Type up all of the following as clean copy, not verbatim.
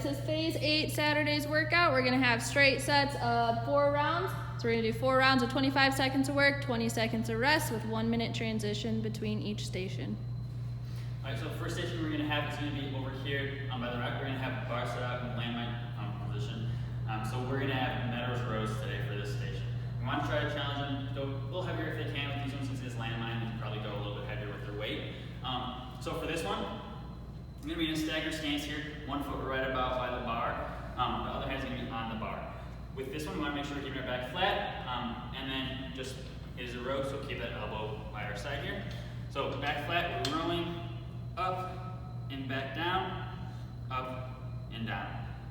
this is phase 8 Saturday's workout. We're gonna have straight sets of 4 rounds. So we're gonna do 4 rounds of 25 seconds of work, 20 seconds of rest with 1 minute transition between each station. All right, so the first station we're gonna have is gonna be over here by the rack. We're gonna have bar set up in landmine position. So we're gonna have Meadows Rows today for this station. We want to try to challenge them, go a little heavier if they can with these ones since it is landmine. They can probably go a little bit heavier with their weight. So for this one, I'm going to be in a staggered stance here, 1 foot right about by the bar. The other hand's going to be on the bar. With this one, we want to make sure we're keeping our back flat, and then just is a row, so keep that elbow by our side here. So back flat, we're rowing up and back down, up and down.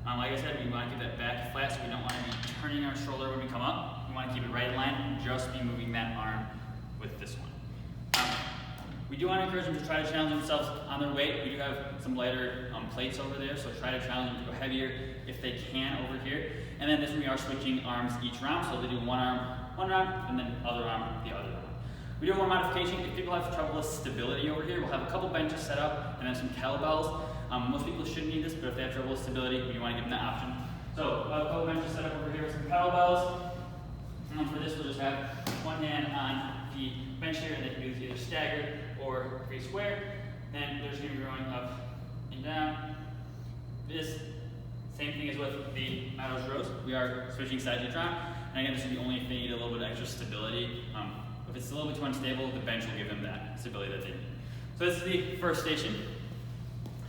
Like I said, we want to keep that back flat, so we don't want to be turning our shoulder when we come up. We want to keep it right in line and just be moving that arm with this one. We do want to encourage them to try to challenge themselves on their weight. We do have some lighter plates over there, so try to challenge them to go heavier if they can over here. And then this one we are switching arms each round, so they do one arm, one round, and then other arm, the other round. We do have one modification. If people have trouble with stability over here, we'll have a couple benches set up and then some kettlebells. Most people shouldn't need this, but if they have trouble with stability, we want to give them that option. So we'll have a couple benches set up over here with some kettlebells. And for this, we'll just have one hand on the bench here, and they can do this either staggered or free square. Then they're just going to be rowing up and down. This, same thing as with the Meadows Rows. We are switching sides each round. And again, this is the only if they need a little bit of extra stability. If it's a little bit too unstable, the bench will give them that stability that they need. So this is the first station.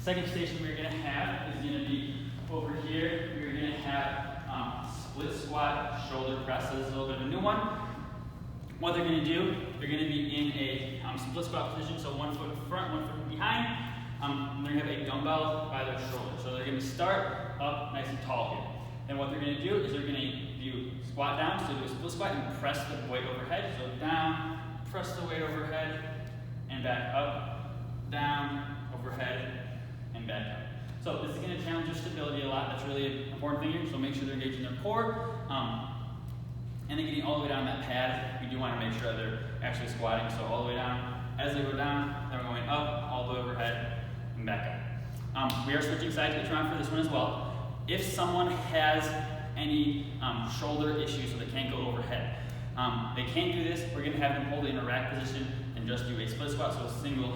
Second station we're going to have is going to be over here. We're going to have split squat, shoulder presses, a little bit of a new one. What they're going to do, they're going to be in a split squat position, so 1 foot in front, 1 foot behind. They're going to have a dumbbell by their shoulder. So they're going to start up nice and tall here. And what they're going to do is they're going to do squat down, so do a split squat and press the weight overhead. So down, press the weight overhead, and back up, down, overhead, and back up. So this is going to challenge your stability a lot. That's really an important thing here. So make sure they're engaging their core. And then getting all the way down that pad, we do want to make sure they're actually squatting. So all the way down. As they go down, then we're going up, all the way overhead, and back up. We are switching sides each round for this one as well. If someone has any shoulder issues so they can't go overhead, they can't do this. We're going to have them hold it in a rack position and just do a split squat, so a single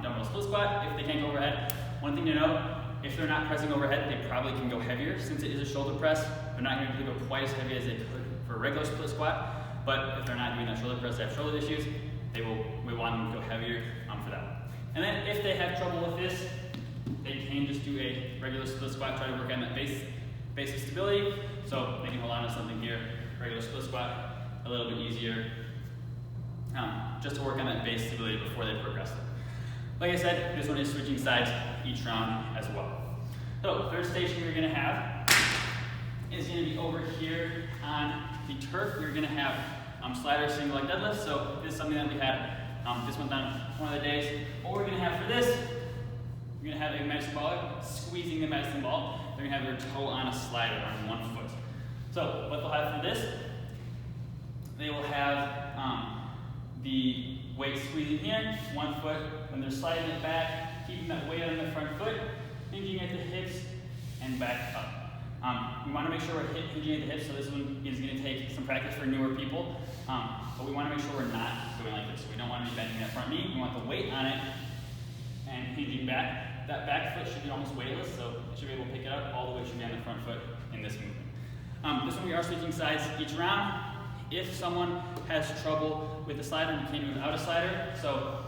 dumbbell split squat if they can't go overhead. One thing to note, if they're not pressing overhead, they probably can go heavier. Since it is a shoulder press, they're not going to go quite as heavy as they could for a regular split squat. But if they're not doing that shoulder press, they have shoulder issues, we want them to go heavier for that one. And then if they have trouble with this, they can just do a regular split squat, try to work on that base of stability. So they can hold on to something here, regular split squat, a little bit easier, just to work on that base stability before they progress it. Like I said, this one is switching sides each round as well. So third station we're going to have is going to be over here on the turf. We're going to have slider single leg deadlifts. So this is something that we had this month on one of the days. What we're going to have for this, we're going to have a medicine ball squeezing the medicine ball. They're going to have their toe on a slider on 1 foot. So what they'll have for this, they will have the weight squeezing here, 1 foot, when they're sliding it back, keeping that weight on the front foot, hinging at the hips, and back up. We want to make sure we're hinging at the hips, so this one is going to take some practice for newer people, but we want to make sure we're not going like this. We don't want to be bending that front knee. We want the weight on it and hinging back. That back foot should be almost weightless, so you should be able to pick it up. All the weight should be on the front foot in this movement. This one we are switching sides each round. If someone has trouble with the slider, we can do without a slider, so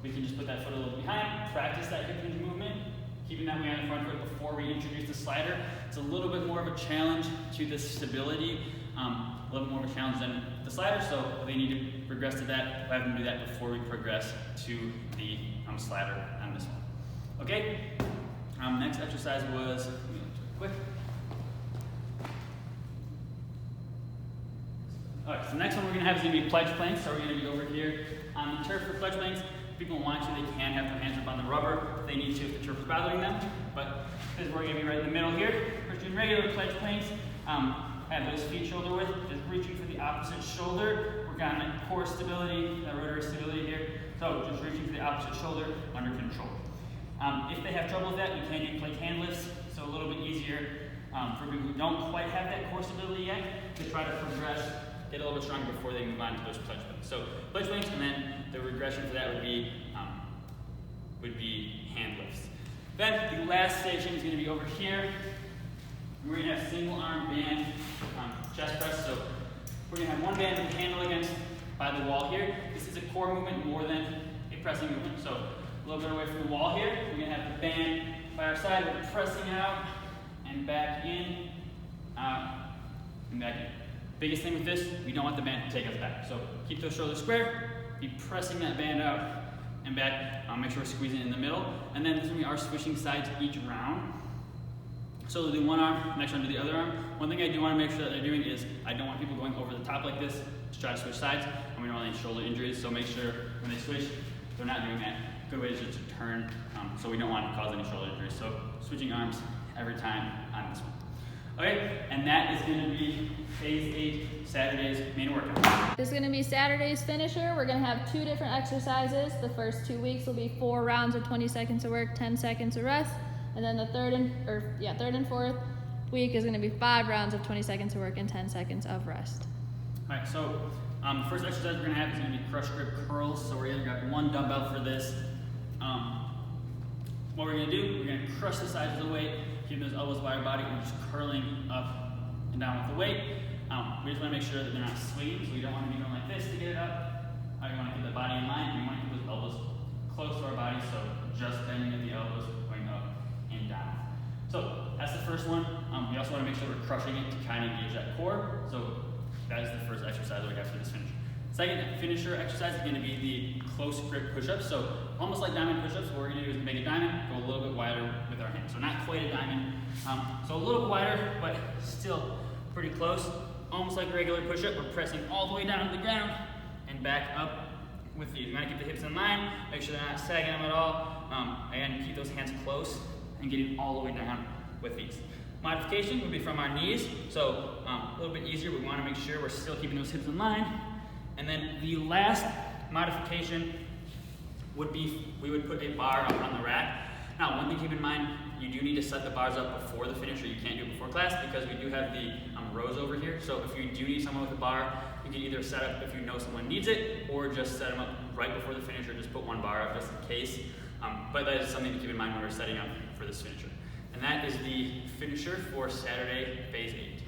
we can just put that foot a little behind, practice that hip hinge movement, keeping that weight on the front foot before we introduce the slider. It's a little bit more of a challenge to the stability, a little more of a challenge than the slider, so they need to progress to that. We'll have them do that before we progress to the slider on this one. Okay, next exercise was, quick. All right, so the next one we're going to have is going to be pledge planks. So we're going to be over here on the turf for pledge planks. If people want to, they can have their hands up on the rubber if they need to, if the turf is bothering them. But this is where we're going to be right in the middle here. We're doing regular pledge planks. Have those feet shoulder width, just reaching for the opposite shoulder. Work on that core stability, that rotary stability here. So just reaching for the opposite shoulder under control. If they have trouble with that, we can do plank hand lifts. So So a little bit easier for people who don't quite have that core stability yet to try to progress, get a little bit stronger before they move on to those pledge planks. So pledge planks, and then the regression for that would be hand lifts. Then the last station is going to be over here. We're going to have single arm band chest press. So we're going to have one band with the handle against by the wall here. This is a core movement more than a pressing movement. So a little bit away from the wall here. We're going to have the band by our side. We're pressing out and back in, out and back in. Biggest thing with this, we don't want the band to take us back. So keep those shoulders square, be pressing that band out and back. Make sure we're squeezing it in the middle. And then this is when we are switching sides each round. So we'll do one arm, next round do the other arm. One thing I do want to make sure that they're doing is I don't want people going over the top like this to try to switch sides, and we don't want any shoulder injuries. So make sure when they switch, they're not doing that. Good way is just to turn, so we don't want to cause any shoulder injuries. So switching arms every time on this one. Okay, and that is going to be phase 8, Saturday's main workout. This is going to be Saturday's finisher. We're going to have 2 different exercises. The first 2 weeks will be 4 rounds of 20 seconds of work, 10 seconds of rest. And then the third and fourth week is going to be 5 rounds of 20 seconds of work and 10 seconds of rest. All right, so the first exercise we're going to have is going to be crush grip curls. So we're going to grab one dumbbell for this. What we're going to do, we're going to crush the sides of the weight, keep those elbows by our body, and we're just curling up and down with the weight. We just want to make sure that they're not swinging, so we don't want to be going like this to get it up. We want to keep the body in line, and we want to keep those elbows close to our body, so just bending at the elbows, going up and down. So that's the first one. We also want to make sure we're crushing it to kind of engage that core. So that is the first exercise that we have for this finish. Second finisher exercise is going to be the close grip push-ups. So almost like diamond push-ups, what we're going to do is make a diamond, go a little bit wider with our hands. So not quite a diamond, so a little bit wider, but still pretty close. Almost like a regular push-up, we're pressing all the way down to the ground and back up with these. You want to keep the hips in line, make sure they're not sagging them at all. Again, keep those hands close and getting all the way down with these. Modification would be from our knees, so a little bit easier. We want to make sure we're still keeping those hips in line. And then the last modification would be, we would put a bar up on the rack. Now, one thing to keep in mind, you do need to set the bars up before the finisher. You can't do it before class because we do have the rows over here. So if you do need someone with a bar, you can either set up if you know someone needs it, or just set them up right before the finisher. Just put one bar up just in case. But that is something to keep in mind when we're setting up for this finisher. And that is the finisher for Saturday, phase 8.